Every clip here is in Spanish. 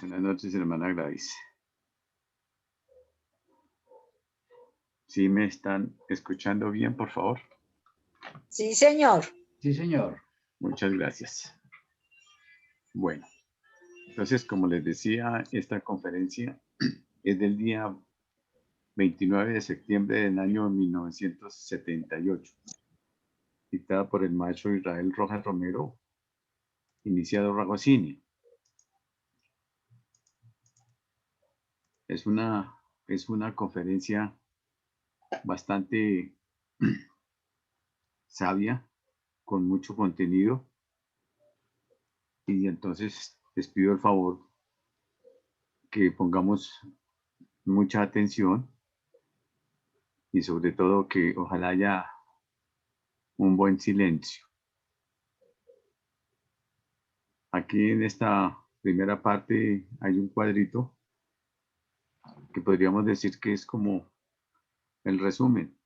Buenas noches, hermana Gladys. ¿Sí me están escuchando bien, por favor? Sí, señor. Sí, señor. Muchas gracias. Bueno, entonces, como les decía, esta conferencia es del día 29 de septiembre del año 1978, dictada por el maestro Israel Rojas Romero, iniciado Ragosini. Es una conferencia bastante sabia, con mucho contenido, y entonces les pido el favor que pongamos mucha atención y sobre todo que ojalá haya un buen silencio. Aquí en esta primera parte hay un cuadrito que podríamos decir que es como el resumen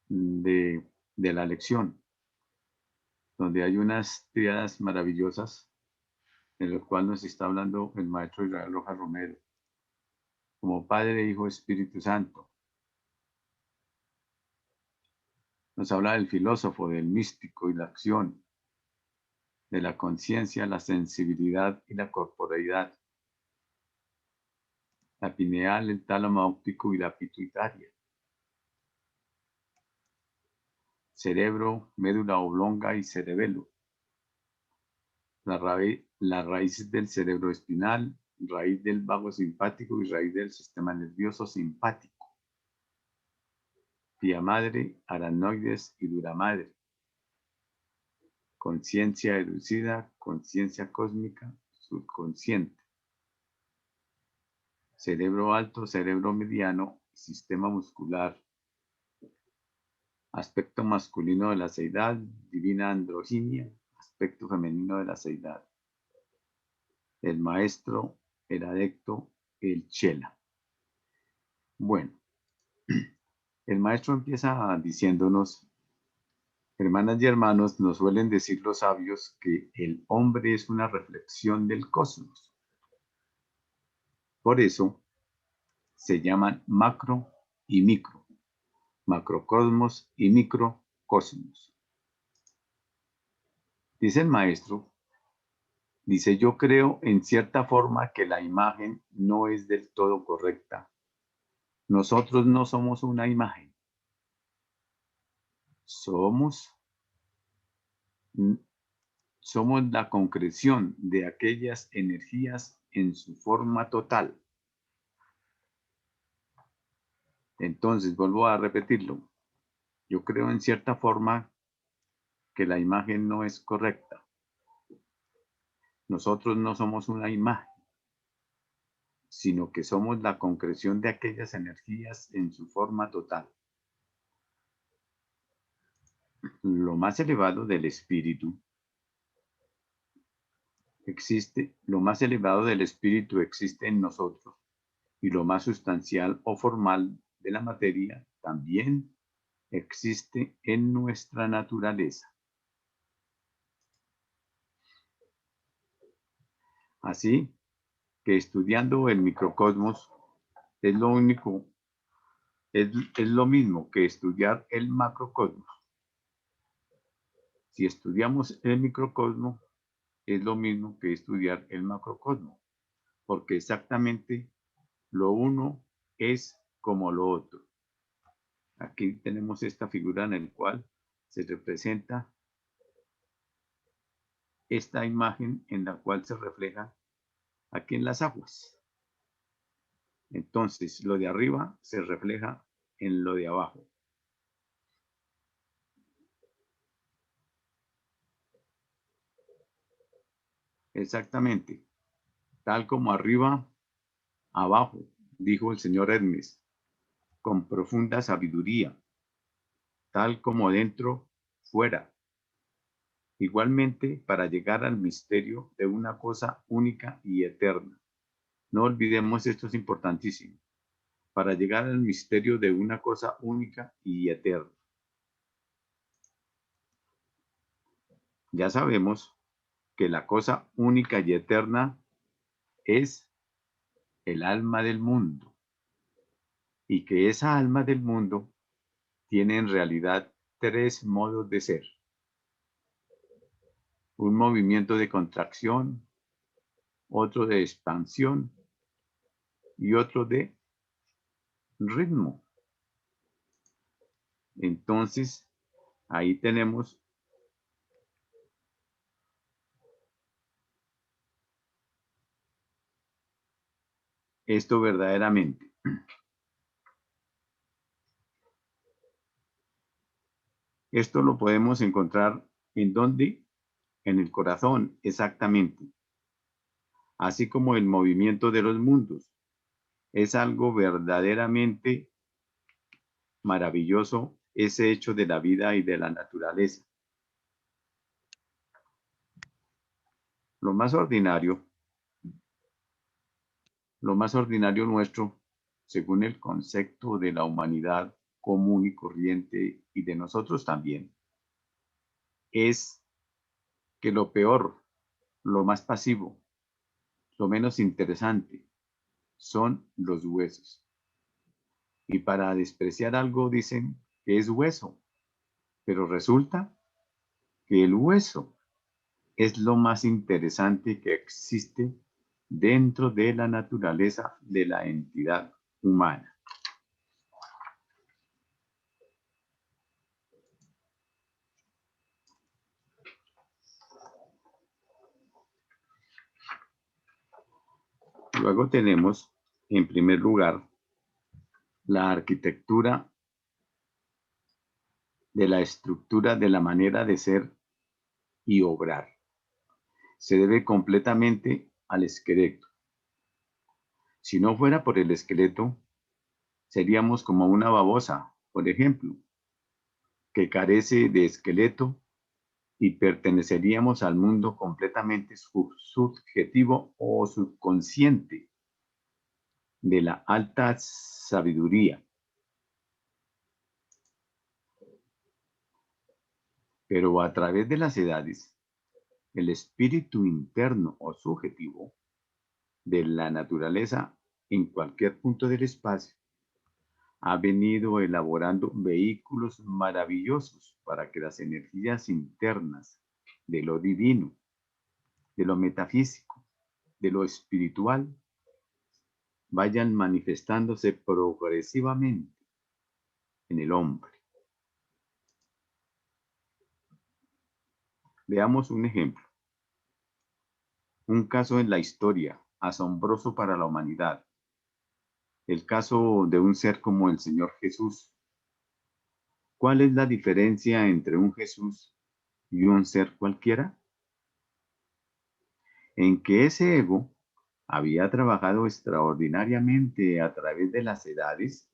de la lección, donde hay unas tríadas maravillosas en las cuales nos está hablando el maestro Israel Rojas Romero, como Padre, Hijo, Espíritu Santo. Nos habla del filósofo, del místico y la acción, de la conciencia, la sensibilidad y la corporeidad, la pineal, el tálamo óptico y la pituitaria, cerebro, médula oblonga y cerebelo, la raíz del cerebro espinal, raíz del vago simpático y raíz del sistema nervioso simpático, pía madre, aranoides y dura madre, conciencia educida, conciencia cósmica, subconsciente, cerebro alto, cerebro mediano, sistema muscular, aspecto masculino de la seidad, divina androginia, aspecto femenino de la seidad, el maestro, el adecto, el chela. Bueno, el maestro empieza diciéndonos, hermanas y hermanos, nos suelen decir los sabios que el hombre es una reflexión del cosmos. Por eso se llaman macro y micro, macrocosmos y microcosmos. Dice el maestro, dice, yo creo en cierta forma que la imagen no es del todo correcta. Nosotros no somos una imagen. Somos la concreción de aquellas energías en su forma total. Entonces, vuelvo a repetirlo. Yo creo en cierta forma que la imagen no es correcta. Nosotros no somos una imagen, sino que somos la concreción de aquellas energías en su forma total. Lo más elevado del espíritu lo más elevado del espíritu existe en nosotros, y lo más sustancial o formal de la materia también existe en nuestra naturaleza. Así que estudiando el microcosmos es lo mismo que estudiar el macrocosmos. Si estudiamos el microcosmos, es lo mismo que estudiar el macrocosmos, porque exactamente lo uno es como lo otro. Aquí tenemos esta figura en la cual se representa esta imagen en la cual se refleja aquí en las aguas. Entonces, lo de arriba se refleja en lo de abajo. Exactamente, tal como arriba, abajo, dijo el señor Hermes, con profunda sabiduría, tal como dentro, fuera. Igualmente, para llegar al misterio de una cosa única y eterna. No olvidemos, esto es importantísimo, para llegar al misterio de una cosa única y eterna. Ya sabemos que la cosa única y eterna es el alma del mundo y que esa alma del mundo tiene en realidad tres modos de ser. Un movimiento de contracción, otro de expansión y otro de ritmo. Entonces, ahí tenemos esto verdaderamente. Esto lo podemos encontrar ¿en dónde? En el corazón, exactamente. Así como el movimiento de los mundos. Es algo verdaderamente maravilloso ese hecho de la vida y de la naturaleza. Lo más ordinario nuestro, según el concepto de la humanidad común y corriente y de nosotros también, es que lo peor, lo más pasivo, lo menos interesante, son los huesos. Y para despreciar algo dicen que es hueso, pero resulta que el hueso es lo más interesante que existe dentro de la naturaleza de la entidad humana. Luego tenemos, en primer lugar, la arquitectura de la estructura de la manera de ser y obrar. Se debe completamente al esqueleto. Si no fuera por el esqueleto, seríamos como una babosa, por ejemplo, que carece de esqueleto y perteneceríamos al mundo completamente subjetivo o subconsciente de la alta sabiduría. Pero a través de las edades, el espíritu interno o subjetivo de la naturaleza en cualquier punto del espacio ha venido elaborando vehículos maravillosos para que las energías internas de lo divino, de lo metafísico, de lo espiritual, vayan manifestándose progresivamente en el hombre. Veamos un ejemplo, un caso en la historia asombroso para la humanidad, el caso de un ser como el Señor Jesús. ¿Cuál es la diferencia entre un Jesús y un ser cualquiera? En que ese ego había trabajado extraordinariamente a través de las edades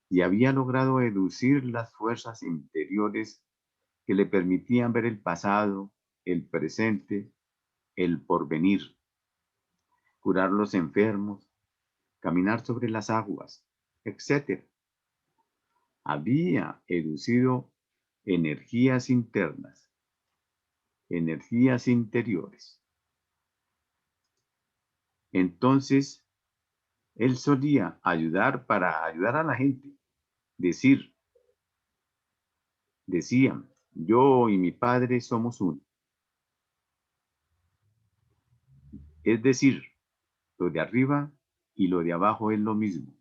y había logrado educir las fuerzas interiores que le permitían ver el pasado, el presente, el porvenir, curar los enfermos, caminar sobre las aguas, etc. Había educido energías internas, energías interiores. Entonces, él solía ayudar para ayudar a la gente. Decían, yo y mi padre somos uno. Es decir, lo de arriba y lo de abajo es lo mismo.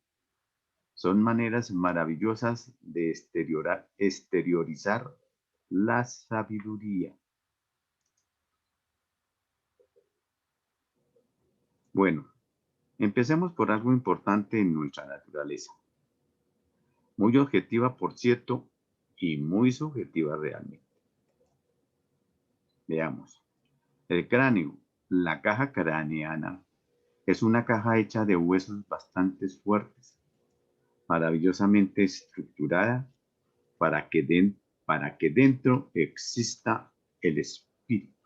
Son maneras maravillosas de exteriorizar la sabiduría. Bueno, empecemos por algo importante en nuestra naturaleza. Muy objetiva, por cierto, y muy subjetiva realmente. Veamos. El cráneo, la caja craneana, es una caja hecha de huesos bastante fuertes, maravillosamente estructurada para que dentro exista el espíritu.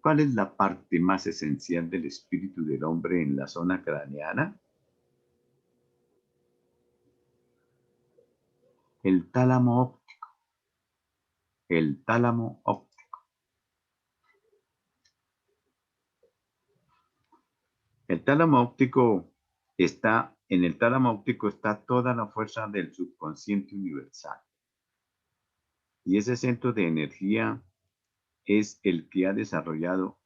¿Cuál es la parte más esencial del espíritu del hombre en la zona craneana? El tálamo óptico. El tálamo óptico. tálamo óptico en el tálamo óptico está toda la fuerza del subconsciente universal. Y ese centro de energía es el que ha desarrollado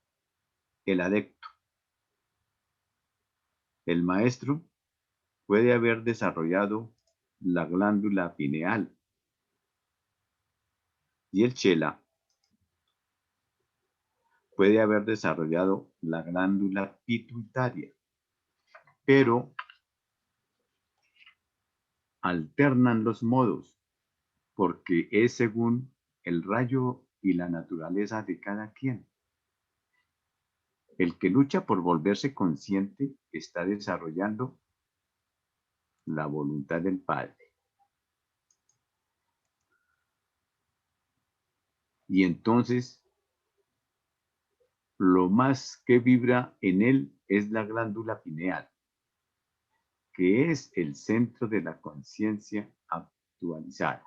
el adepto. El maestro puede haber desarrollado la glándula pineal y el chela puede haber desarrollado la glándula pituitaria, pero alternan los modos porque es según el rayo y la naturaleza de cada quien. El que lucha por volverse consciente está desarrollando la voluntad del Padre. Y entonces, lo más que vibra en él es la glándula pineal, que es el centro de la conciencia actualizada.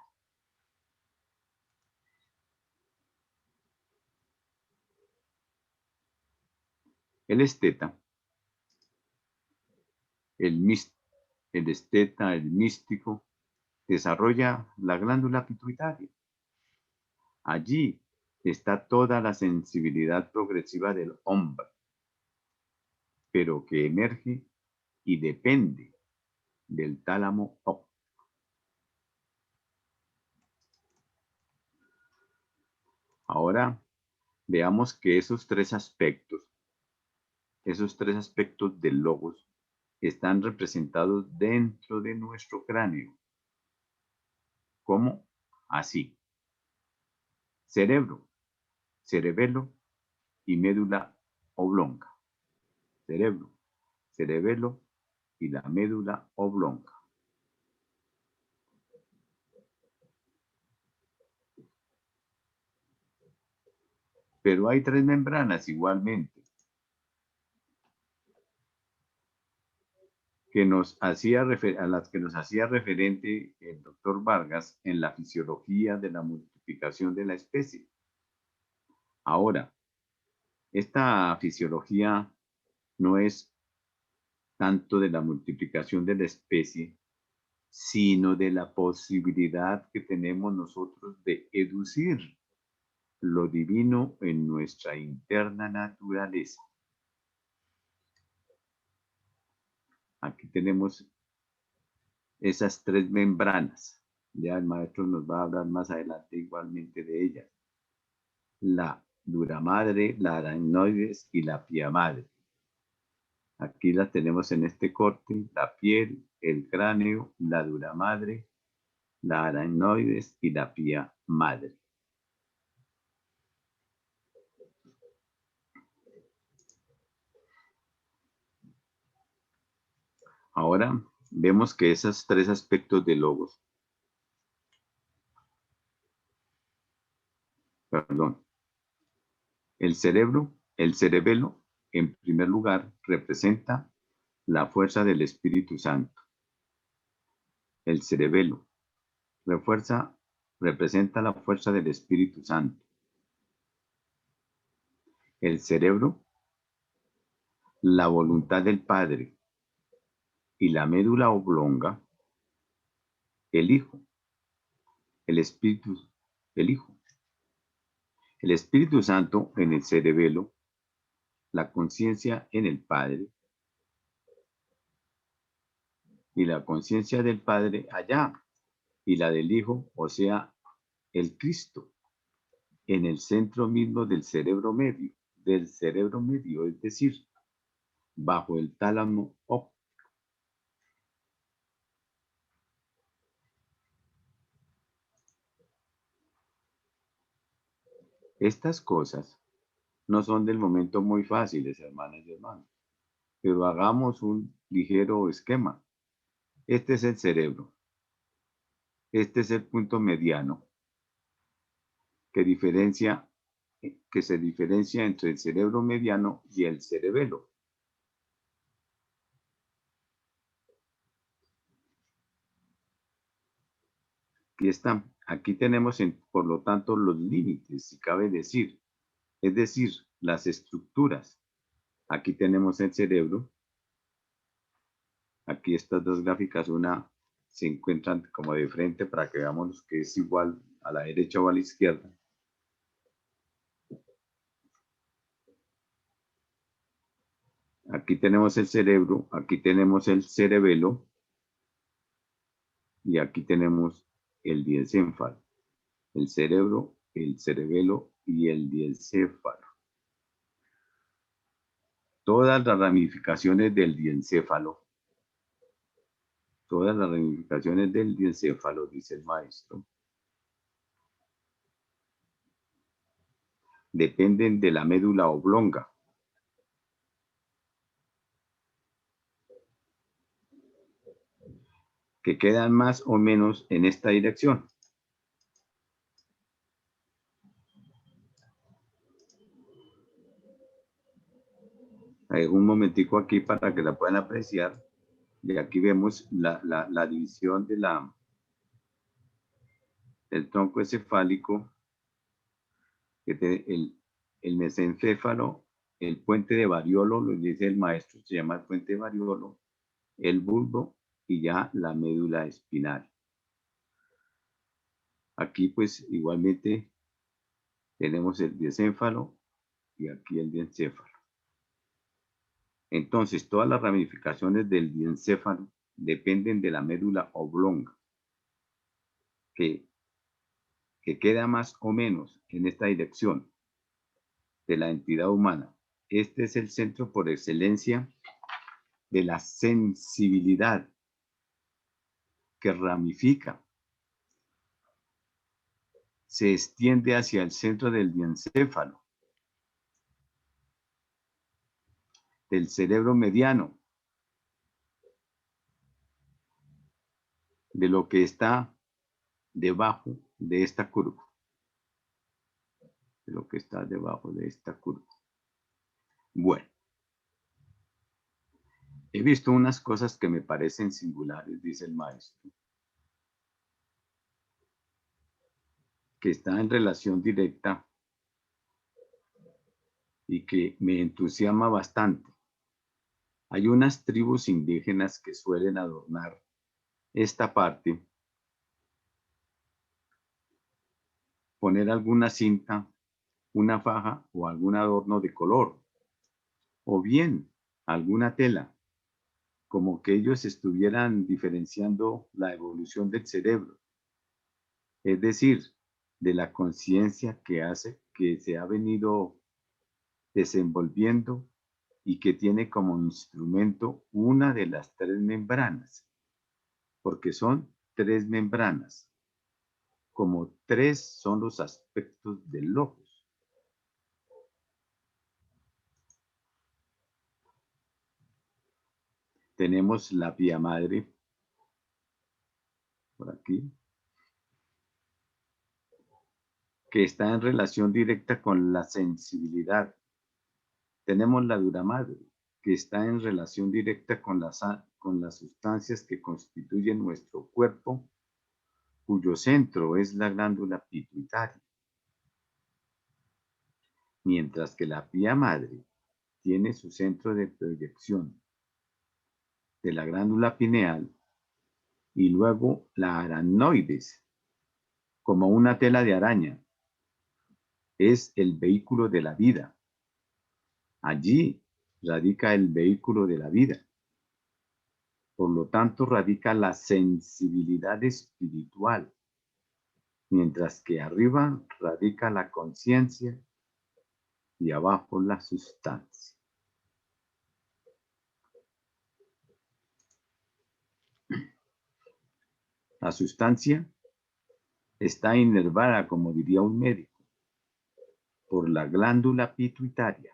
El esteta, el esteta, el místico, desarrolla la glándula pituitaria. Allí está toda la sensibilidad progresiva del hombre, pero que emerge y depende del tálamo óptico. Ahora veamos que esos tres aspectos del logos están representados dentro de nuestro cráneo. ¿Cómo? Así. Cerebro, cerebelo y médula oblonga. Cerebro, cerebelo y la médula oblonga. Pero hay tres membranas igualmente a las que nos hacía referente el doctor Vargas en la fisiología de la multiplicación de la especie. Ahora, esta fisiología no es tanto de la multiplicación de la especie, sino de la posibilidad que tenemos nosotros de educir lo divino en nuestra interna naturaleza. Aquí tenemos esas tres membranas. Ya el maestro nos va a hablar más adelante igualmente de ellas. La dura madre, la aracnoides y la pía madre. Aquí las tenemos en este corte: la piel, el cráneo, la dura madre, la aracnoides y la pía madre. Ahora vemos que esos tres aspectos de logos, el cerebelo, en primer lugar, representa la fuerza del Espíritu Santo. El cerebelo representa la fuerza del Espíritu Santo. El cerebro, la voluntad del Padre. Y la médula oblonga, el Hijo, el Espíritu, el Hijo. El Espíritu Santo en el cerebelo, la conciencia en el Padre, y la conciencia del Padre allá, y la del Hijo, o sea, el Cristo, en el centro mismo del cerebro medio, es decir, bajo el tálamo óptico. Estas cosas no son del momento muy fáciles, hermanas y hermanos, pero hagamos un ligero esquema. Este es el cerebro. Este es el punto mediano que se diferencia entre el cerebro mediano y el cerebelo. Aquí tenemos, por lo tanto, los límites, si cabe decir, es decir, las estructuras. Aquí tenemos el cerebro Aquí estas dos gráficas, una se encuentran como de frente para que veamos que es igual a la derecha o a la izquierda. Aquí tenemos el cerebro, aquí tenemos el cerebelo y aquí tenemos el diencéfalo. El cerebro, el cerebelo y el diencéfalo. Todas las ramificaciones del diencéfalo, todas las ramificaciones del diencéfalo, dice el maestro, dependen de la médula oblonga. Que quedan más o menos en esta dirección. Un momentico aquí para que la puedan apreciar. Y aquí vemos la división de del tronco encefálico, que el mesencéfalo, el puente de Variolo, lo dice el maestro, se llama el puente de Variolo, el bulbo y ya la médula espinal. Aquí pues igualmente tenemos el diencéfalo y aquí el diencéfalo. Entonces, todas las ramificaciones del diencéfalo dependen de la médula oblonga, que queda más o menos en esta dirección de la entidad humana. Este es el centro por excelencia de la sensibilidad que ramifica, se extiende hacia el centro del diencéfalo, del cerebro mediano, de lo que está debajo de esta curva, de lo que está debajo de esta curva. Bueno, he visto unas cosas que me parecen singulares, dice el maestro, que está en relación directa y que me entusiasma bastante. Hay unas tribus indígenas que suelen adornar esta parte, poner alguna cinta, una faja o algún adorno de color, o bien alguna tela, como que ellos estuvieran diferenciando la evolución del cerebro, es decir, de la conciencia que hace que se ha venido desenvolviendo y que tiene como instrumento una de las tres membranas, porque son tres membranas, como tres son los aspectos del logos. Tenemos la vía madre, por aquí, que está en relación directa con la sensibilidad. Tenemos la dura madre, que está en relación directa con las sustancias que constituyen nuestro cuerpo, cuyo centro es la glándula pituitaria. Mientras que la pía madre tiene su centro de proyección de la glándula pineal y luego la aracnoides, como una tela de araña, es el vehículo de la vida. Allí radica el vehículo de la vida. Por lo tanto, radica la sensibilidad espiritual, mientras que arriba radica la conciencia y abajo la sustancia. La sustancia está inervada, como diría un médico, por la glándula pituitaria.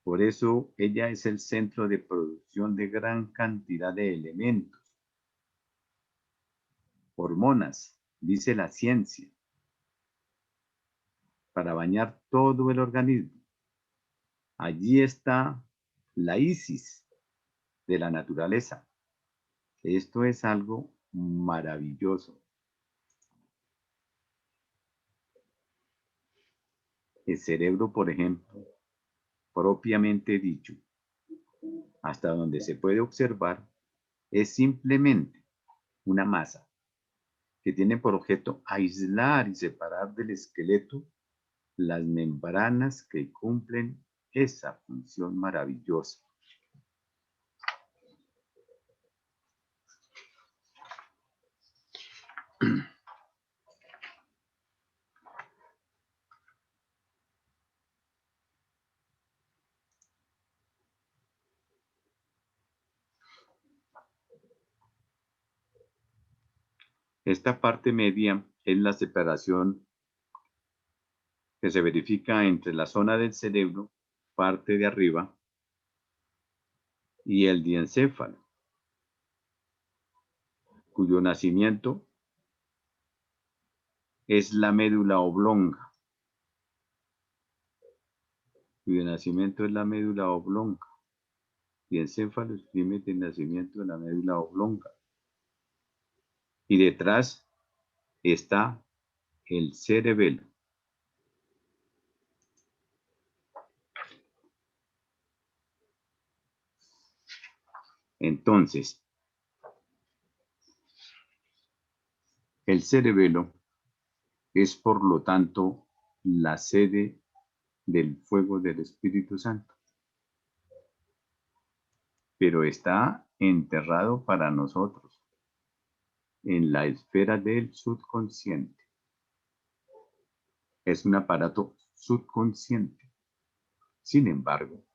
Por eso ella es el centro de producción de gran cantidad de elementos, hormonas, dice la ciencia, para bañar todo el organismo. Allí está la Isis de la naturaleza. Esto es algo maravilloso. El cerebro, por ejemplo, propiamente dicho, hasta donde se puede observar, es simplemente una masa que tiene por objeto aislar y separar del esqueleto las membranas que cumplen esa función maravillosa. Esta parte media es la separación que se verifica entre la zona del cerebro, parte de arriba, y el diencéfalo, cuyo nacimiento es la médula oblonga. Cuyo nacimiento es la médula oblonga. Diencéfalo exprime el nacimiento de la médula oblonga. Y detrás está el cerebelo. Entonces, el cerebelo es por lo tanto la sede del fuego del Espíritu Santo, pero está enterrado para nosotros en la esfera del subconsciente. Es un aparato subconsciente. Sin embargo,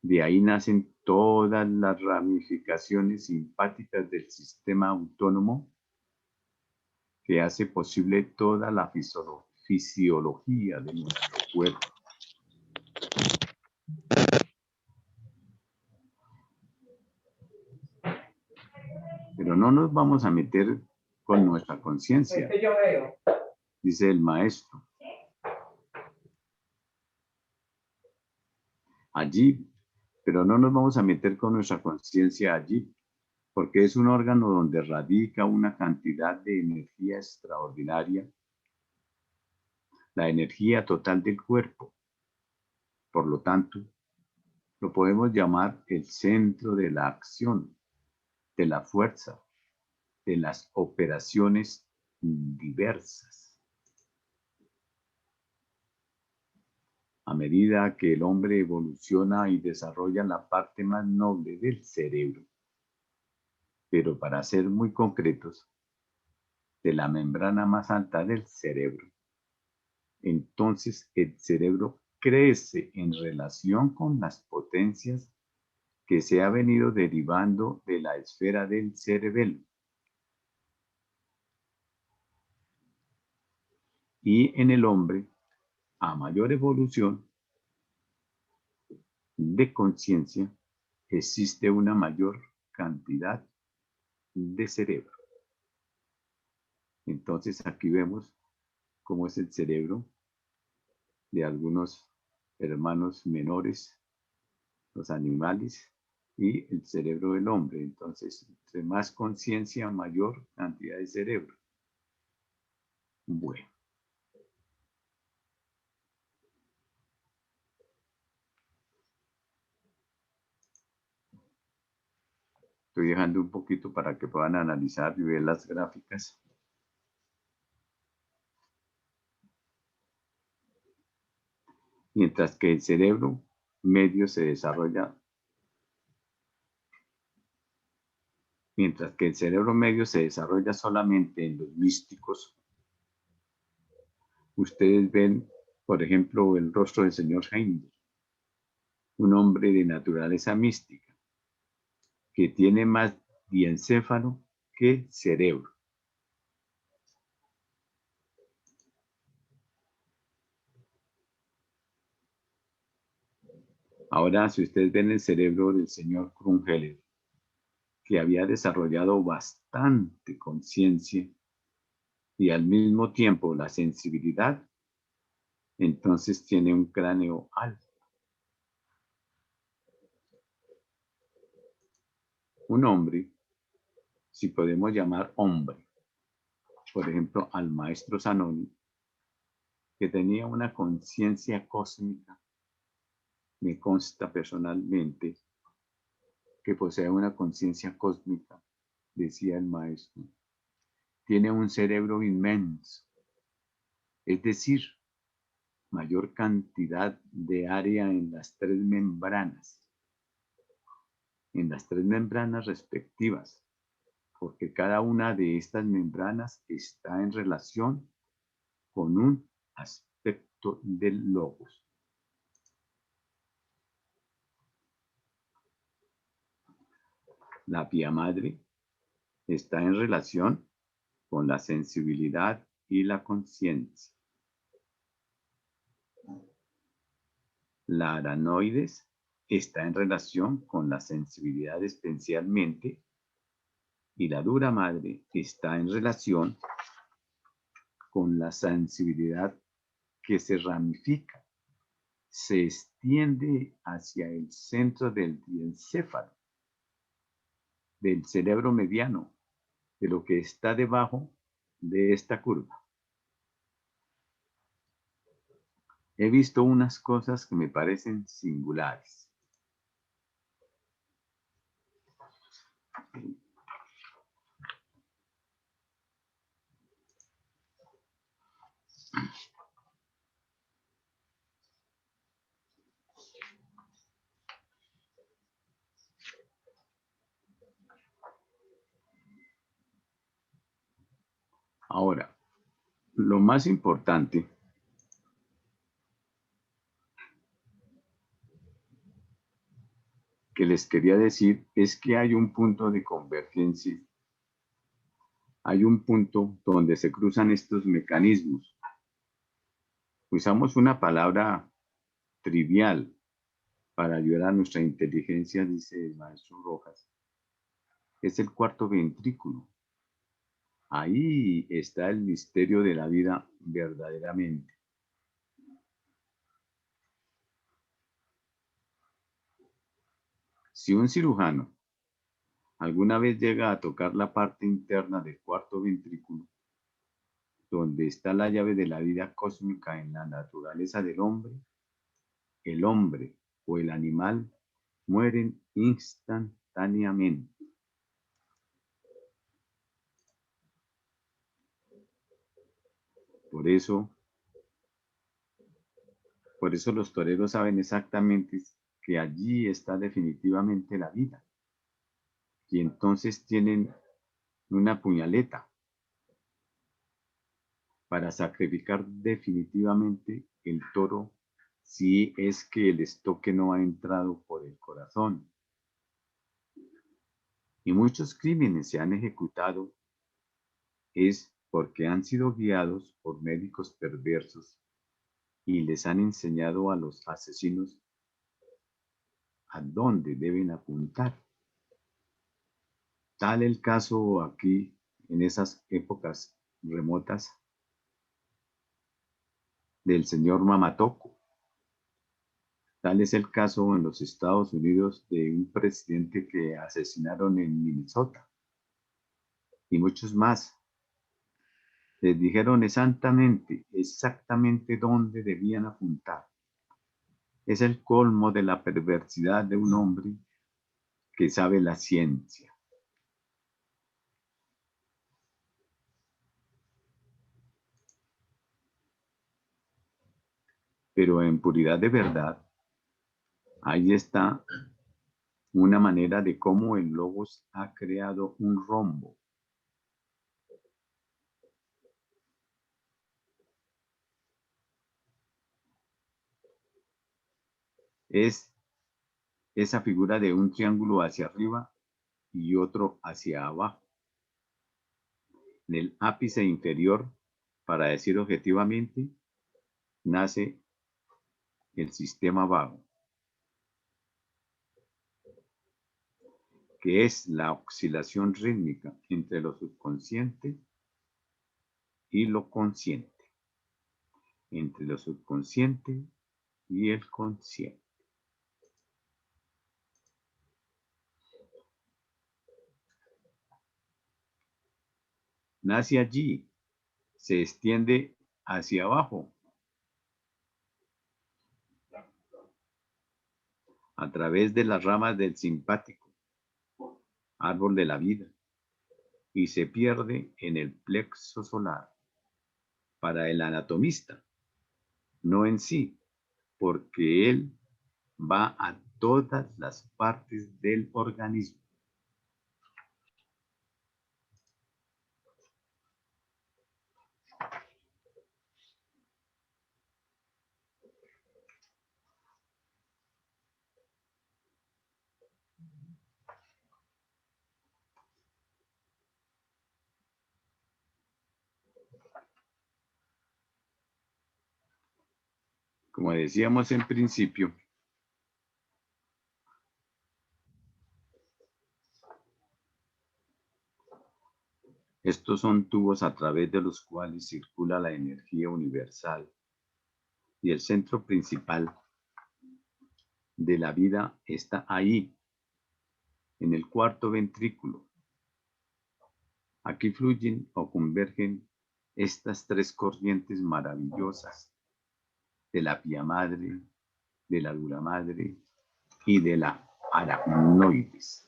de ahí nacen todas las ramificaciones simpáticas del sistema autónomo que hace posible toda la fisiología de nuestro cuerpo. Pero no nos vamos a meter con nuestra conciencia, dice el maestro. Allí, pero no nos vamos a meter con nuestra conciencia allí, porque es un órgano donde radica una cantidad de energía extraordinaria, la energía total del cuerpo. Por lo tanto, lo podemos llamar el centro de la acción, de la fuerza, de las operaciones diversas. A medida que el hombre evoluciona y desarrolla la parte más noble del cerebro, pero para ser muy concretos, de la membrana más alta del cerebro, entonces el cerebro crece en relación con las potencias que se ha venido derivando de la esfera del cerebelo. Y en el hombre, a mayor evolución de conciencia, existe una mayor cantidad de cerebro. Entonces aquí vemos cómo es el cerebro de algunos hermanos menores, los animales, y el cerebro del hombre. Entonces, entre más conciencia, mayor cantidad de cerebro. Bueno. Estoy dejando un poquito para que puedan analizar y ver las gráficas. Mientras que el cerebro medio se desarrolla, solamente en los místicos. Ustedes ven, por ejemplo, el rostro del señor Heindel, un hombre de naturaleza mística, que tiene más diencéfalo que cerebro. Ahora, si ustedes ven el cerebro del señor Krumheller, que había desarrollado bastante conciencia y al mismo tiempo la sensibilidad, entonces tiene un cráneo alto. Un hombre, si podemos llamar hombre, por ejemplo, al maestro Zanoni, que tenía una conciencia cósmica, me consta personalmente, que posee una conciencia cósmica, decía el maestro, tiene un cerebro inmenso, es decir, mayor cantidad de área en las tres membranas respectivas, porque cada una de estas membranas está en relación con un aspecto del logos. La Vía Madre está en relación con la sensibilidad y la conciencia. La aranoides está en relación con la sensibilidad especialmente y la dura madre está en relación con la sensibilidad que se ramifica, se extiende hacia el centro del diencéfalo, del cerebro mediano, de lo que está debajo de esta curva. He visto unas cosas que me parecen singulares. Ahora, lo más importante que les quería decir es que hay un punto de convergencia, hay un punto donde se cruzan estos mecanismos. Usamos una palabra trivial para ayudar a nuestra inteligencia, dice el maestro Rojas. Es el cuarto ventrículo. Ahí está el misterio de la vida verdaderamente. Si un cirujano alguna vez llega a tocar la parte interna del cuarto ventrículo, donde está la llave de la vida cósmica en la naturaleza del hombre, el hombre o el animal mueren instantáneamente. Por eso los toreros saben exactamente que allí está definitivamente la vida. Y entonces tienen una puñaleta para sacrificar definitivamente el toro si es que el estoque no ha entrado por el corazón. Y muchos crímenes se han ejecutado es porque han sido guiados por médicos perversos y les han enseñado a los asesinos a dónde deben apuntar. Tal el caso aquí en esas épocas remotas del señor Mamatoco. Tal es el caso en los Estados Unidos de un presidente que asesinaron en Minnesota y muchos más. Les dijeron exactamente dónde debían apuntar. Es el colmo de la perversidad de un hombre que sabe la ciencia. Pero en puridad de verdad, ahí está una manera de cómo el Logos ha creado un rombo. Es esa figura de un triángulo hacia arriba y otro hacia abajo. En el ápice inferior, para decir objetivamente, nace el sistema vago, que es la oscilación rítmica entre lo subconsciente y lo consciente, entre lo subconsciente y el consciente. Nace allí, se extiende hacia abajo, a través de las ramas del simpático, árbol de la vida, y se pierde en el plexo solar. Para el anatomista, no en sí, porque él va a todas las partes del organismo. Como decíamos en principio, estos son tubos a través de los cuales circula la energía universal, y el centro principal de la vida está ahí, en el cuarto ventrículo. Aquí fluyen o convergen estas tres corrientes maravillosas de la pía madre, de la dura madre y de la aracnoides.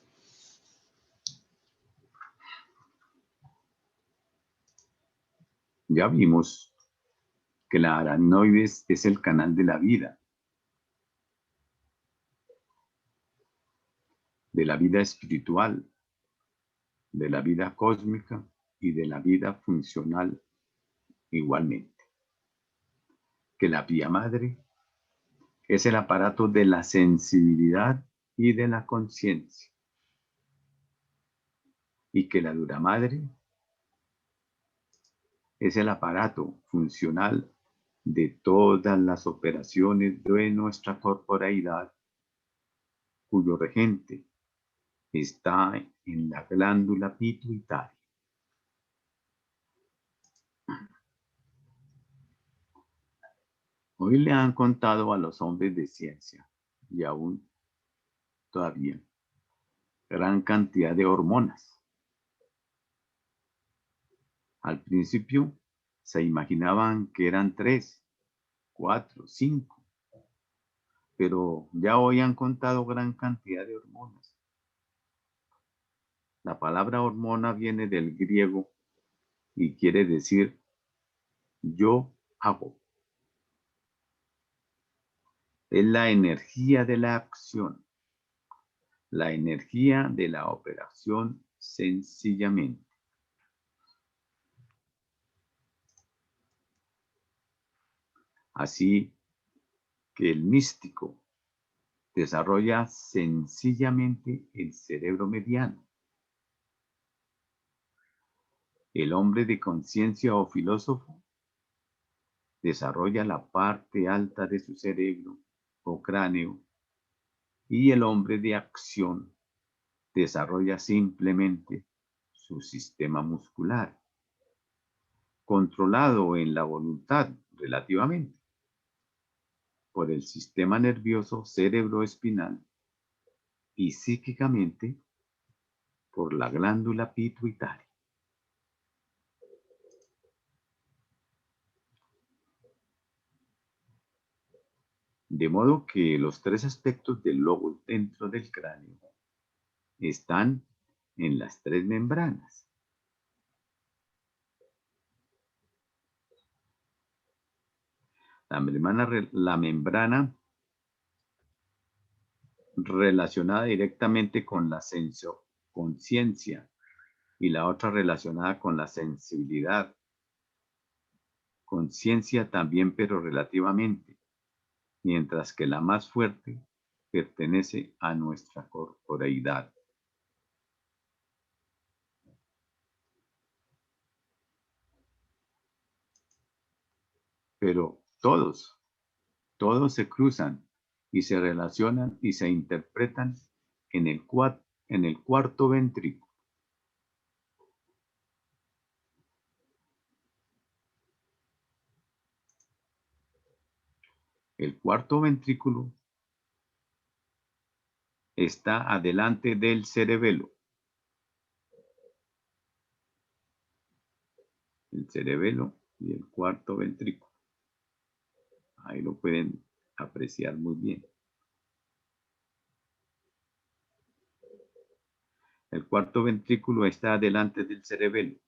Ya vimos que la aracnoides es el canal de la vida espiritual, de la vida cósmica y de la vida funcional igualmente. Que la pía madre es el aparato de la sensibilidad y de la conciencia. Y que la dura madre es el aparato funcional de todas las operaciones de nuestra corporeidad, cuyo regente está en la glándula pituitaria. Hoy le han contado a los hombres de ciencia, y aún todavía, gran cantidad de hormonas. Al principio se imaginaban que eran 3, 4, 5, pero ya hoy han contado gran cantidad de hormonas. La palabra hormona viene del griego y quiere decir yo hago. Es la energía de la acción, la energía de la operación sencillamente. Así que el místico desarrolla sencillamente el cerebro mediano. El hombre de conciencia o filósofo desarrolla la parte alta de su cerebro o cráneo, y el hombre de acción desarrolla simplemente su sistema muscular, controlado en la voluntad relativamente por el sistema nervioso cerebroespinal y psíquicamente por la glándula pituitaria. De modo que los tres aspectos del logos dentro del cráneo están en las tres membranas. La membrana relacionada directamente con la conciencia y la otra relacionada con la sensibilidad. Conciencia también, pero relativamente, mientras que la más fuerte pertenece a nuestra corporeidad. Pero todos se cruzan y se relacionan y se interpretan en el cuarto ventrículo. El cuarto ventrículo está adelante del cerebelo. El cerebelo y el cuarto ventrículo. Ahí lo pueden apreciar muy bien. El cuarto ventrículo está delante del cerebelo,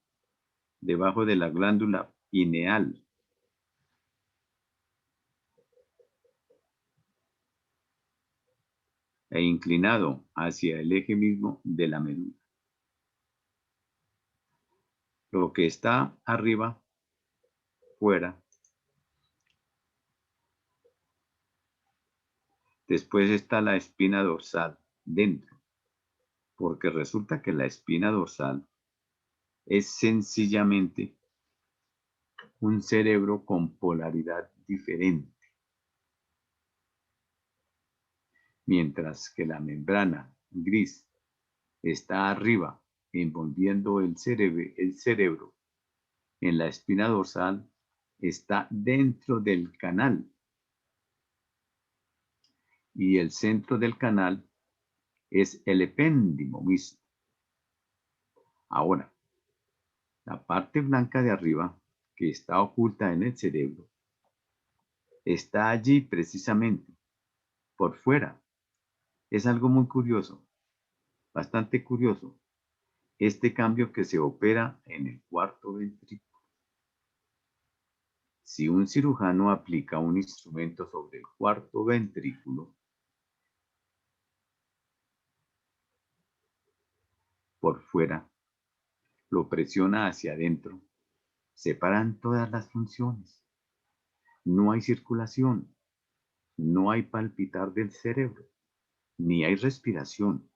debajo de la glándula pineal. E inclinado hacia el eje mismo de la médula. Lo que está arriba, fuera. Después está la espina dorsal, dentro, porque resulta que la espina dorsal es sencillamente un cerebro con polaridad diferente, mientras que la membrana gris está arriba envolviendo el cerebro. En la espina dorsal está dentro del canal y el centro del canal es el epéndimo mismo. Ahora, la parte blanca de arriba, que está oculta en el cerebro, está allí precisamente, por fuera. Es algo muy curioso, bastante curioso, este cambio que se opera en el cuarto ventrículo. Si un cirujano aplica un instrumento sobre el cuarto ventrículo, por fuera, lo presiona hacia adentro, se paran todas las funciones. No hay circulación, no hay palpitar del cerebro, ni hay respiración.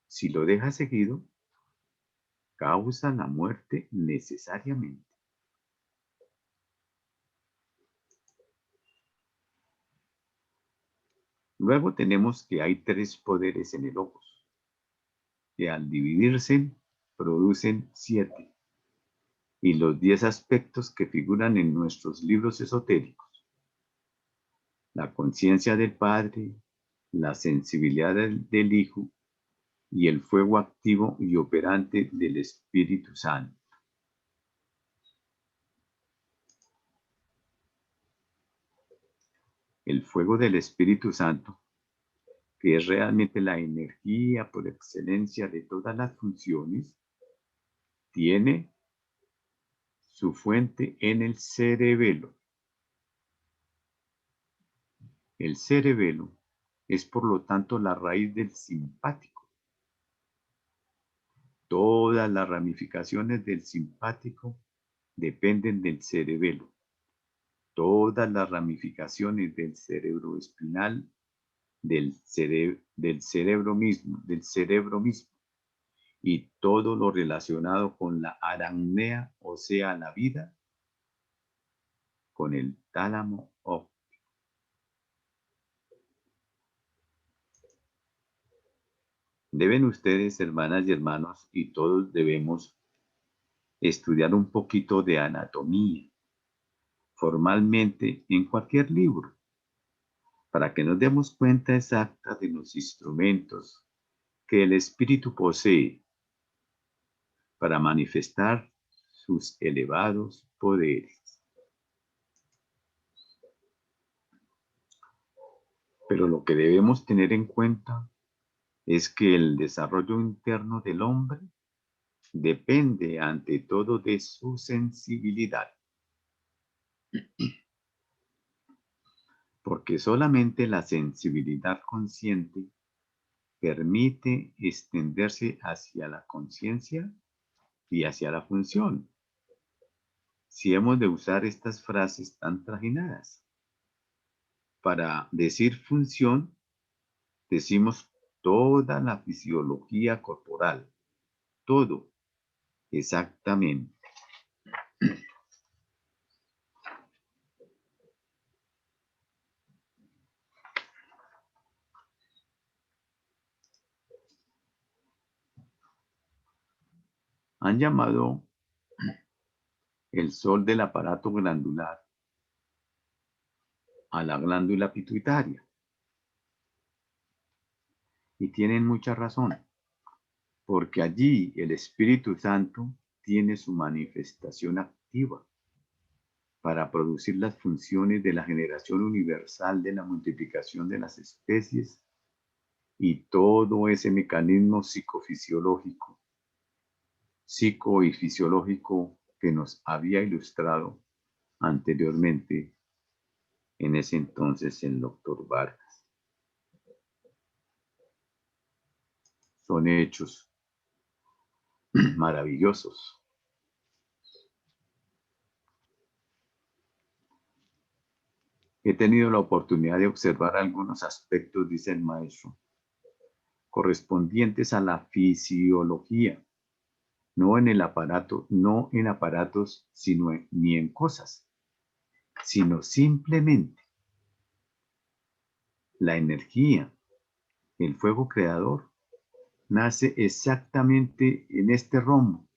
Si lo deja seguido, causa la muerte necesariamente. Luego tenemos que hay 3 poderes en el logos, que al dividirse producen 7, y los 10 aspectos que figuran en nuestros libros esotéricos. La conciencia del Padre, la sensibilidad del Hijo y el fuego activo y operante del Espíritu Santo. El fuego del Espíritu Santo, que es realmente la energía por excelencia de todas las funciones, tiene su fuente en el cerebelo. El cerebelo es por lo tanto la raíz del simpático. Todas las ramificaciones del simpático dependen del cerebelo. Todas las ramificaciones del cerebro espinal, del cerebro mismo, y todo lo relacionado con la arangnea, o sea, la vida, con el tálamo óptico. Deben ustedes, hermanas y hermanos, y todos debemos estudiar un poquito de anatomía, formalmente en cualquier libro, para que nos demos cuenta exacta de los instrumentos que el espíritu posee para manifestar sus elevados poderes. Pero lo que debemos tener en cuenta es que el desarrollo interno del hombre depende ante todo de su sensibilidad, porque solamente la sensibilidad consciente permite extenderse hacia la conciencia y hacia la función. Si hemos de usar estas frases tan trajinadas, para decir función, decimos toda la fisiología corporal, todo, exactamente. Han llamado el sol del aparato glandular a la glándula pituitaria. Y tienen mucha razón, porque allí el Espíritu Santo tiene su manifestación activa para producir las funciones de la generación universal, de la multiplicación de las especies y todo ese mecanismo psico y fisiológico que nos había ilustrado anteriormente, en ese entonces, el doctor Vargas. Son hechos maravillosos. He tenido la oportunidad de observar algunos aspectos, dice el maestro, correspondientes a la fisiología, no en el aparato, no en aparatos, ni en cosas, sino simplemente la energía, el fuego creador, nace exactamente en este rombo.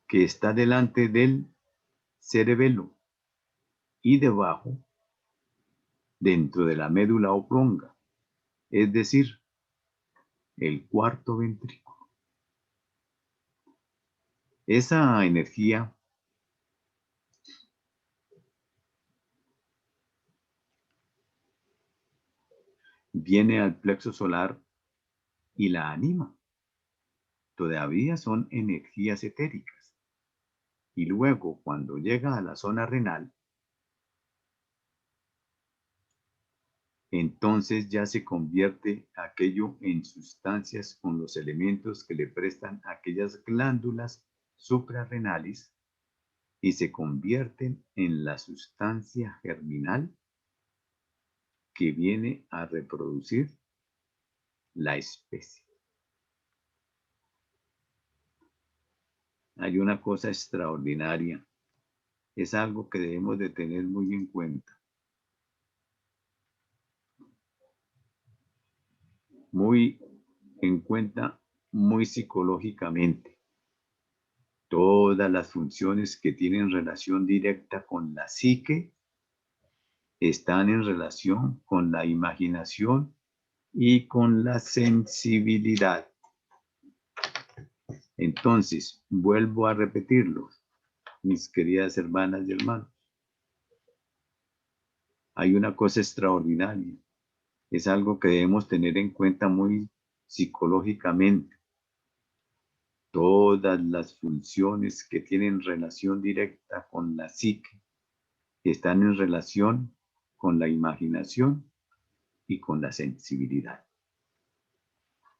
Que está delante del cerebelo y debajo, dentro de la médula oblonga, es decir, el cuarto ventrículo. Esa energía viene al plexo solar y la anima. Todavía son energías etéricas. Y luego, cuando llega a la zona renal, entonces ya se convierte aquello en sustancias con los elementos que le prestan aquellas glándulas suprarrenales y se convierten en la sustancia germinal que viene a reproducir la especie. Hay una cosa extraordinaria, es algo que debemos de tener muy en cuenta. Muy en cuenta, muy psicológicamente. Todas las funciones que tienen relación directa con la psique están en relación con la imaginación y con la sensibilidad. Entonces, vuelvo a repetirlo, mis queridas hermanas y hermanos. Hay una cosa extraordinaria. Es algo que debemos tener en cuenta muy psicológicamente. Todas las funciones que tienen relación directa con la psique están en relación con la imaginación y con la sensibilidad.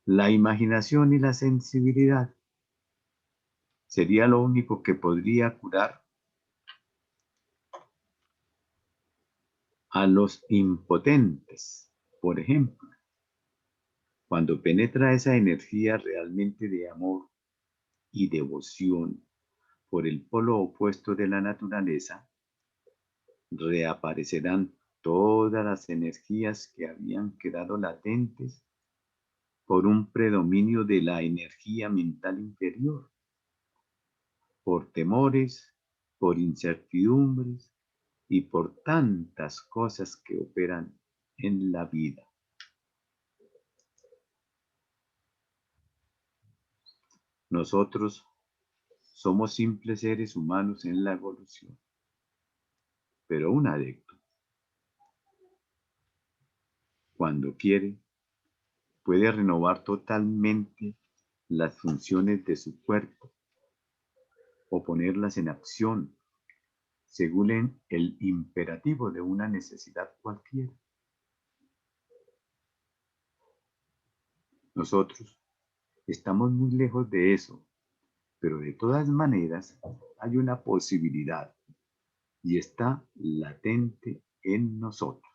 La imaginación y la sensibilidad sería lo único que podría curar a los impotentes, por ejemplo. Cuando penetra esa energía realmente de amor y devoción por el polo opuesto de la naturaleza, reaparecerán todas las energías que habían quedado latentes por un predominio de la energía mental inferior, por temores, por incertidumbres y por tantas cosas que operan en la vida. Nosotros somos simples seres humanos en la evolución, pero un adepto, cuando quiere, puede renovar totalmente las funciones de su cuerpo o ponerlas en acción según el imperativo de una necesidad cualquiera. Nosotros estamos muy lejos de eso, pero de todas maneras hay una posibilidad y está latente en nosotros.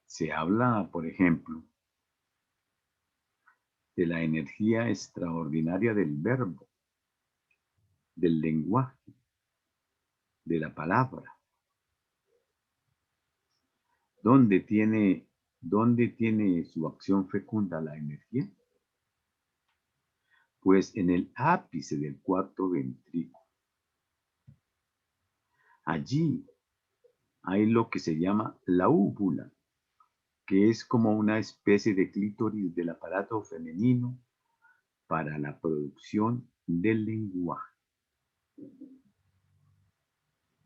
Se habla, por ejemplo, de la energía extraordinaria del verbo, del lenguaje, de la palabra. ¿Dónde tiene su acción fecunda la energía? Pues en el ápice del cuarto ventrículo. Allí hay lo que se llama la úvula, que es como una especie de clítoris del aparato femenino, para la producción del lenguaje,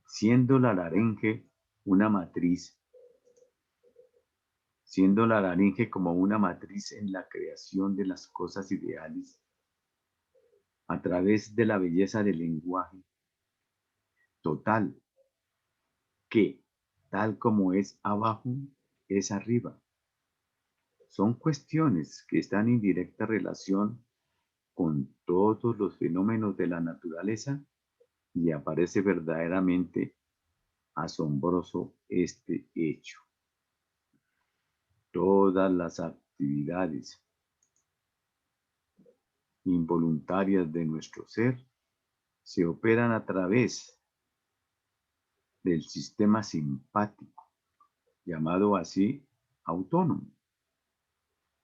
siendo la laringe una matriz, siendo la laringe como una matriz en la creación de las cosas ideales a través de la belleza del lenguaje total, que tal como es abajo, es arriba. Son cuestiones que están en directa relación con todos los fenómenos de la naturaleza y aparece verdaderamente asombroso este hecho. Todas las actividades involuntarias de nuestro ser se operan a través del sistema simpático, llamado así autónomo,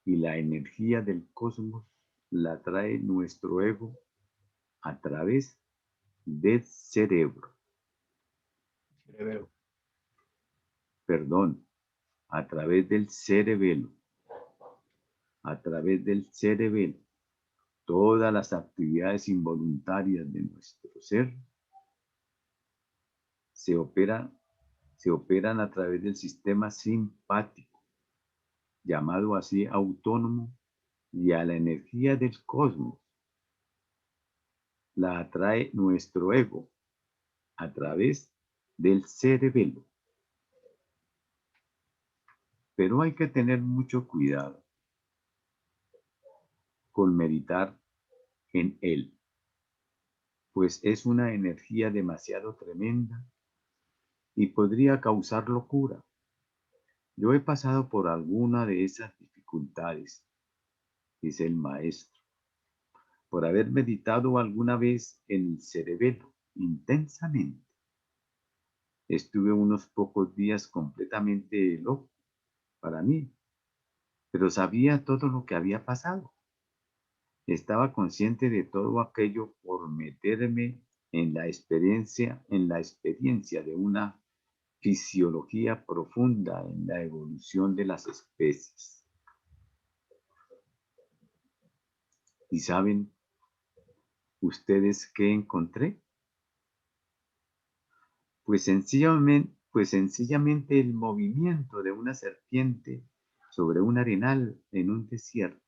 y la energía del cosmos la trae nuestro ego a través del cerebro. Perdón, a través del cerebelo. A través del cerebelo. Todas las actividades involuntarias de nuestro ser se operan a través del sistema simpático, llamado así autónomo, y a la energía del cosmos la atrae nuestro ego a través del cerebelo. Pero hay que tener mucho cuidado con meditar en él, pues es una energía demasiado tremenda y podría causar locura. Yo he pasado por alguna de esas dificultades, dice el maestro, por haber meditado alguna vez en el cerebelo intensamente. Estuve unos pocos días completamente loco para mí, pero sabía todo lo que había pasado. Estaba consciente de todo aquello por meterme en la experiencia de una fisiología profunda en la evolución de las especies. ¿Y saben ustedes qué encontré? Pues sencillamente el movimiento de una serpiente sobre un arenal en un desierto,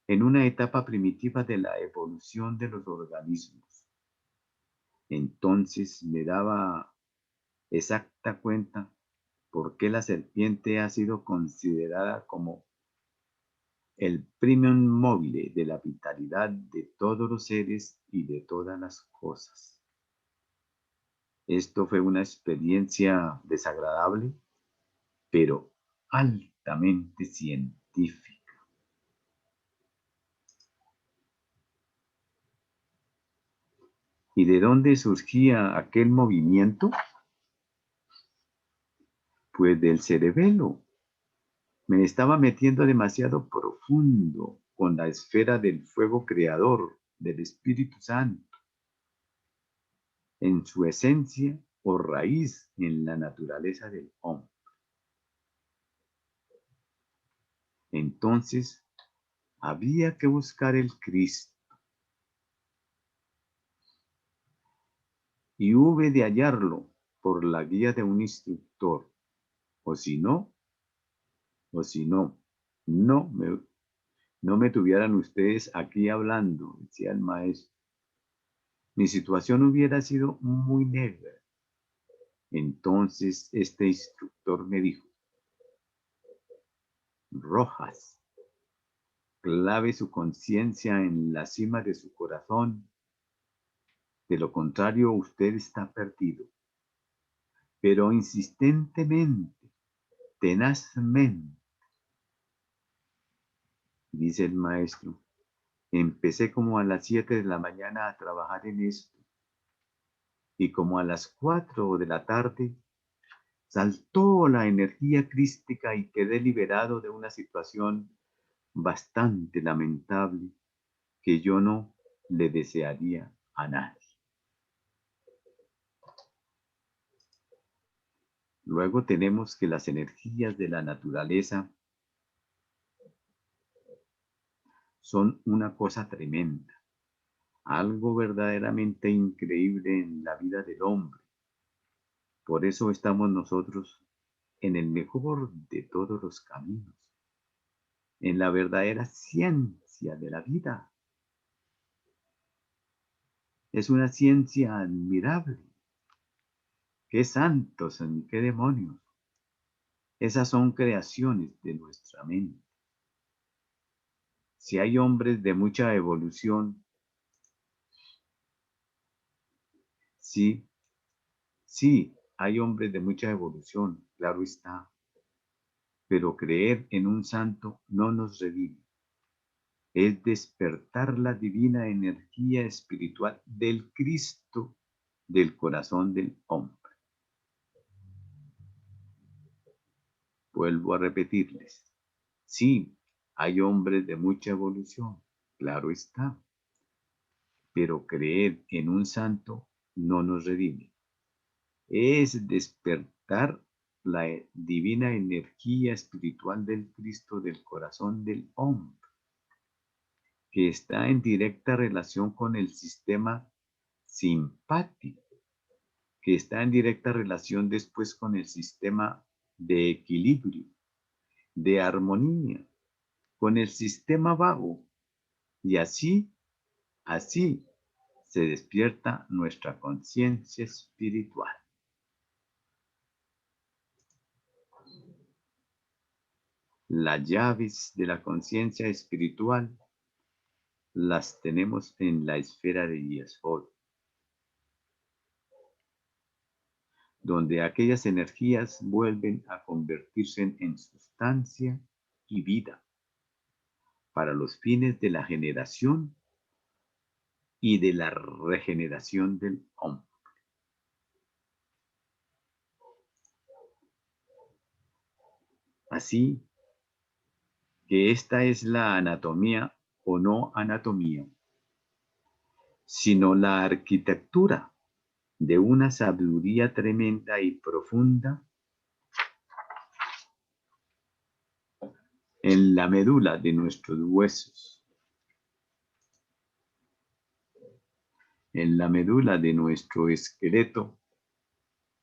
en una etapa primitiva de la evolución de los organismos. Entonces me daba exacta cuenta por qué la serpiente ha sido considerada como el primum mobile de la vitalidad de todos los seres y de todas las cosas. Esto fue una experiencia desagradable, pero altamente científica. ¿Y de dónde surgía aquel movimiento? Pues del cerebelo. Me estaba metiendo demasiado profundo con la esfera del fuego creador, del Espíritu Santo, en su esencia o raíz en la naturaleza del hombre. Entonces, había que buscar el Cristo. Y hube de hallarlo por la guía de un instructor. O si no, no me, no me tuvieran ustedes aquí hablando, decía el maestro. Mi situación hubiera sido muy negra. Entonces este instructor me dijo: Rojas, clave su conciencia en la cima de su corazón. De lo contrario, usted está perdido. Pero insistentemente, tenazmente, dice el maestro, empecé como a las 7 de la mañana a trabajar en esto. Y como a las 4 de la tarde, saltó la energía crística y quedé liberado de una situación bastante lamentable que yo no le desearía a nadie. Luego tenemos que las energías de la naturaleza son una cosa tremenda, algo verdaderamente increíble en la vida del hombre. Por eso estamos nosotros en el mejor de todos los caminos, en la verdadera ciencia de la vida. Es una ciencia admirable. ¿Qué santos ni qué demonios? Esas son creaciones de nuestra mente. Si hay hombres de mucha evolución, sí, sí, hay hombres de mucha evolución, claro está, pero creer en un santo no nos redime. Es despertar la divina energía espiritual del Cristo del corazón del hombre. Vuelvo a repetirles, sí, hay hombres de mucha evolución, claro está, pero creer en un santo no nos redime. Es despertar la divina energía espiritual del Cristo del corazón del hombre, que está en directa relación con el sistema simpático, que está en directa relación después con el sistema de equilibrio, de armonía, con el sistema vago. Y así se despierta nuestra conciencia espiritual. Las llaves de la conciencia espiritual las tenemos en la esfera de Yesod, donde aquellas energías vuelven a convertirse en sustancia y vida para los fines de la generación y de la regeneración del hombre. Así que esta es la anatomía o no anatomía, sino la arquitectura de una sabiduría tremenda y profunda en la médula de nuestros huesos, en la médula de nuestro esqueleto,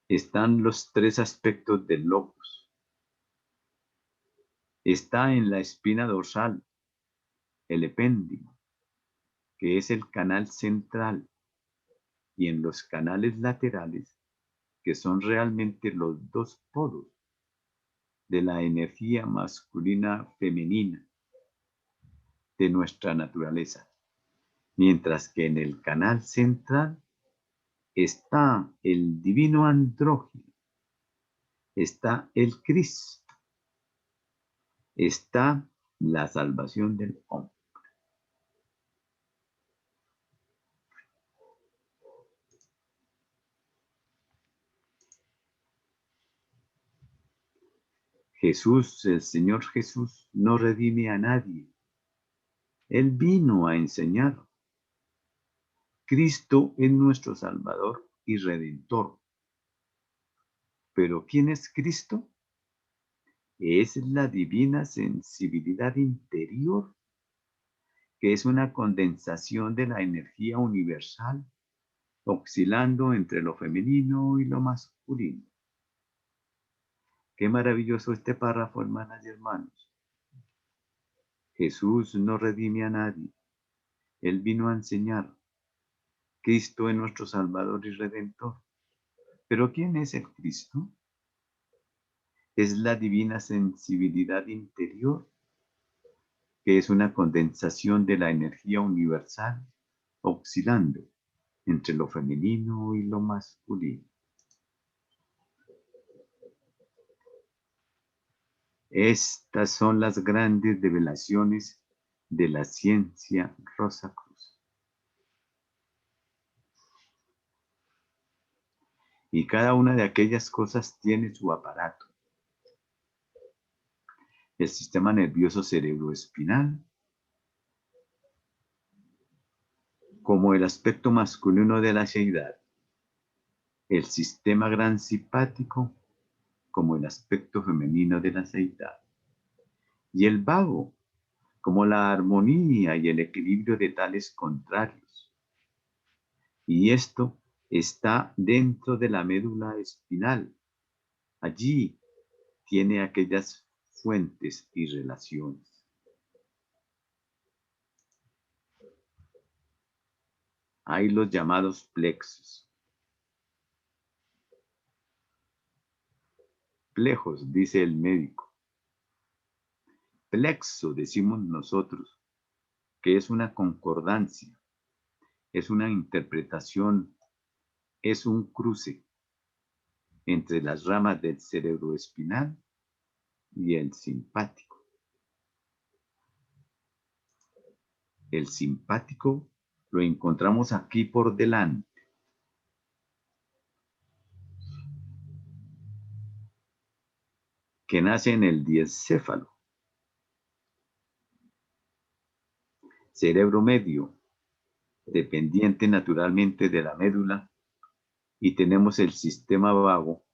están los tres aspectos del logos. Está en la espina dorsal, el epéndimo, que es el canal central, y en los canales laterales, que son realmente los dos polos de la energía masculina femenina de nuestra naturaleza. Mientras que en el canal central está el divino andrógino, está el Cristo, está la salvación del hombre. Jesús, el Señor Jesús, no redime a nadie. Él vino a enseñar. Cristo es nuestro Salvador y Redentor. ¿Pero quién es Cristo? Es la divina sensibilidad interior, que es una condensación de la energía universal, oscilando entre lo femenino y lo masculino. Qué maravilloso este párrafo, hermanas y hermanos. Jesús no redime a nadie. Él vino a enseñar. Cristo es nuestro Salvador y Redentor. ¿Pero quién es el Cristo? Es la divina sensibilidad interior, que es una condensación de la energía universal, oscilando entre lo femenino y lo masculino. Estas son las grandes revelaciones de la ciencia Rosacruz. Y cada una de aquellas cosas tiene su aparato. El sistema nervioso cerebroespinal, como el aspecto masculino de la seidad, el sistema gran simpático, como el aspecto femenino de la seidad, y el vago, como la armonía y el equilibrio de tales contrarios. Y esto está dentro de la médula espinal. Allí tiene aquellas fuentes y relaciones. Hay los llamados plexos. Plejos, dice el médico. Plexo, decimos nosotros, que es una concordancia, es una interpretación, es un cruce entre las ramas del cerebro espinal y el simpático. El simpático lo encontramos aquí por delante. Que nace en el diencéfalo. Cerebro medio, dependiente naturalmente de la médula, y tenemos el sistema vago,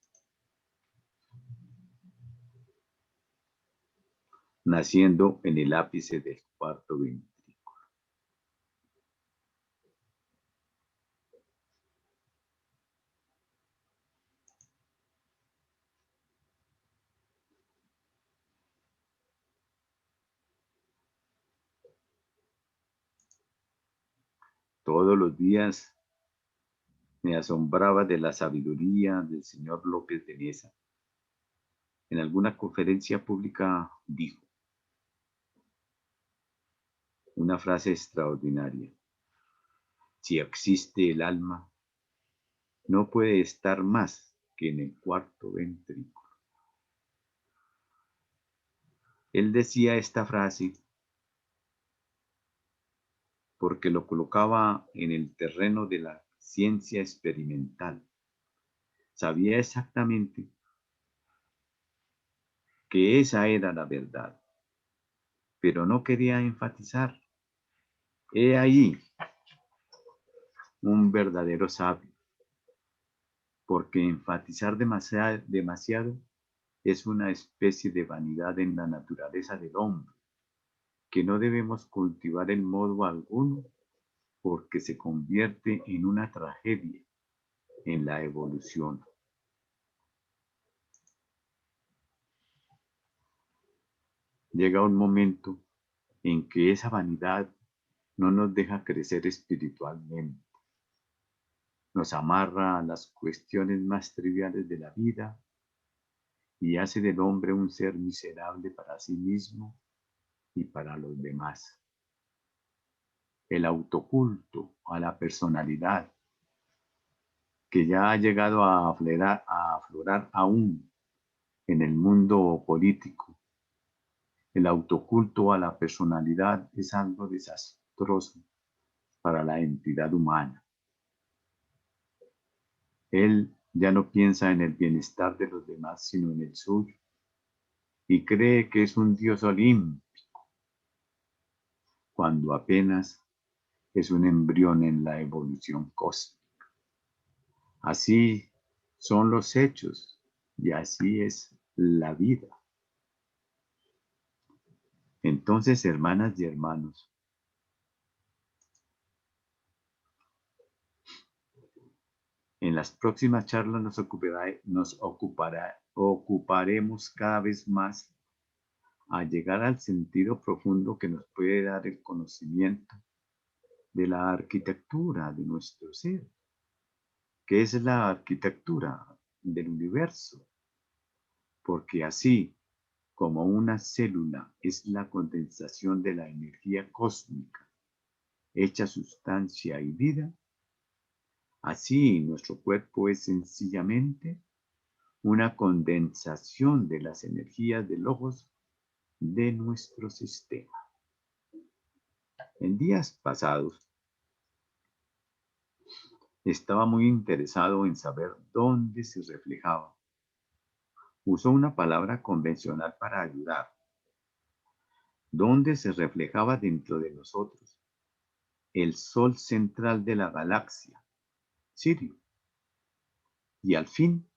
naciendo en el ápice del cuarto ventrículo. Todos los días me asombraba de la sabiduría del señor López de Neza. En alguna conferencia pública dijo una frase extraordinaria: si existe el alma, no puede estar más que en el cuarto ventrículo. Él decía esta frase porque lo colocaba en el terreno de la ciencia experimental. Sabía exactamente que esa era la verdad, pero no quería enfatizar. He ahí un verdadero sabio, porque enfatizar demasiado es una especie de vanidad en la naturaleza del hombre, que no debemos cultivar en modo alguno, porque se convierte en una tragedia en la evolución. Llega un momento en que esa vanidad no nos deja crecer espiritualmente, nos amarra a las cuestiones más triviales de la vida y hace del hombre un ser miserable para sí mismo y para los demás. El autoculto a la personalidad, que ya ha llegado a aflorar aún en el mundo político. El autoculto a la personalidad es algo desastroso para la entidad humana. Él ya no piensa en el bienestar de los demás, sino en el suyo, y cree que es un Dios olímpico, cuando apenas es un embrión en la evolución cósmica. Así son los hechos y así es la vida. Entonces, hermanas y hermanos, en las próximas charlas ocuparemos cada vez más a llegar al sentido profundo que nos puede dar el conocimiento de la arquitectura de nuestro ser, que es la arquitectura del universo, porque así como una célula es la condensación de la energía cósmica, hecha sustancia y vida, así nuestro cuerpo es sencillamente una condensación de las energías de logos de nuestro sistema. En días pasados estaba muy interesado en saber dónde se reflejaba. Usó una palabra convencional para ayudar. ¿Dónde se reflejaba dentro de nosotros? El sol central de la galaxia, Sirio. Y al fin,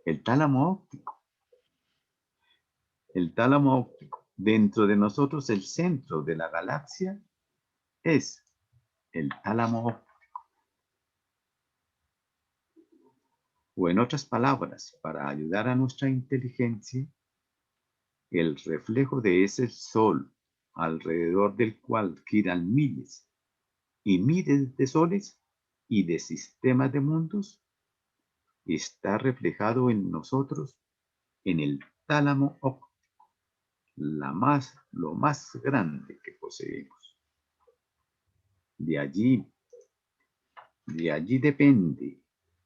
el tálamo óptico. El tálamo óptico. Dentro de nosotros, el centro de la galaxia es el tálamo óptico. O en otras palabras, para ayudar a nuestra inteligencia, el reflejo de ese sol alrededor del cual giran miles y miles de soles y de sistemas de mundos, está reflejado en nosotros en el tálamo óptico, lo más grande que poseemos. De allí depende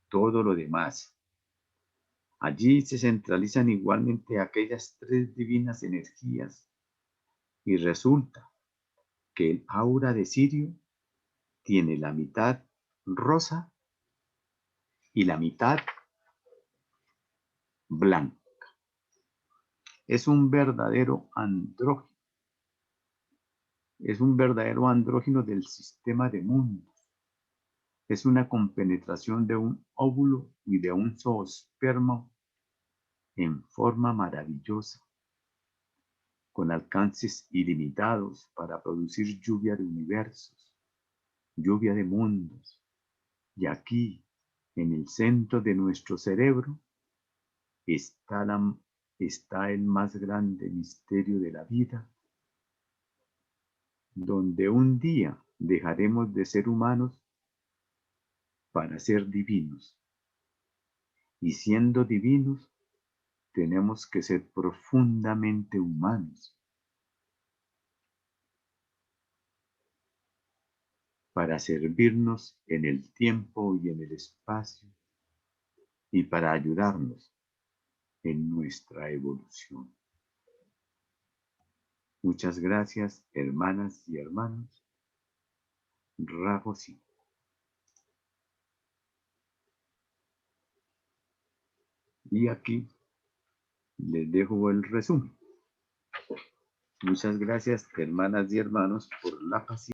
todo lo demás. Allí se centralizan igualmente aquellas tres divinas energías y resulta que el aura de Sirio tiene la mitad rosa y la mitad blanca. Es un verdadero andrógeno. Es un verdadero andrógeno del sistema de mundos. Es una compenetración de un óvulo y de un zoospermo en forma maravillosa, con alcances ilimitados para producir lluvia de universos, lluvia de mundos. Y aquí, en el centro de nuestro cerebro, está el más grande misterio de la vida, donde un día dejaremos de ser humanos para ser divinos. Y siendo divinos, tenemos que ser profundamente humanos para servirnos en el tiempo y en el espacio y para ayudarnos en nuestra evolución. Muchas gracias, hermanas y hermanos. Ragosi. Y aquí les dejo el resumen. Muchas gracias, hermanas y hermanos, por la paciencia.